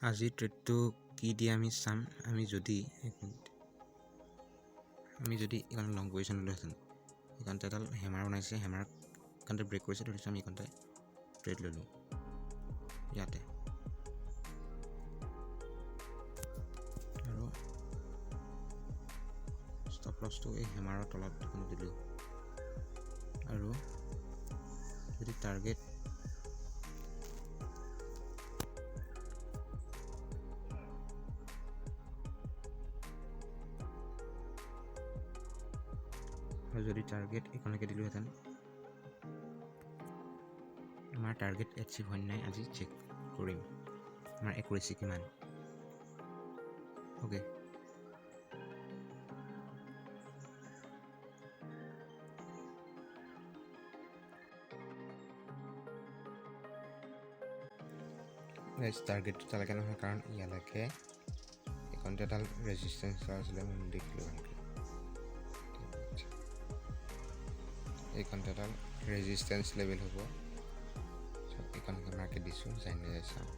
আজি ট্ৰেডটো কি দিয়ে আমি চাম। আমি যদি এইখন লং পজিশ্যন ল'লোহেঁতেন, এইখনতে এডাল হেমাৰ বনাইছে, হেমাৰ এইখনতে ব্ৰেক কৰিছে, ধৰিছোঁ আমি এইখনতে ট্ৰেড ল'লোঁ ইয়াতে, আৰু ষ্টপ লছটো এই হেমাৰৰ তলত এখন দিলোঁ। আৰু যদি টাৰ্গেট এইখনকে দিলোঁহেঁতেন, আমাৰ টাৰ্গেট এচিভ হয় নাই আজি চেক কৰিম, আমাৰ একুৰেচি কিমান। অ'কে, টাৰ্গেটটো তালৈকে নহয়, কাৰণ ইয়ালৈকে এইখনতে এডাল ৰেজিষ্টেঞ্চ আছিলে, মই দেখিলোঁ ভালকৈ। এইখনতে এডাল ৰেজিষ্টেঞ্চ লেভেল হ'ব, এইখনকে মাৰ্কেট দিছোঁ, যাই নাযায় চাওঁ।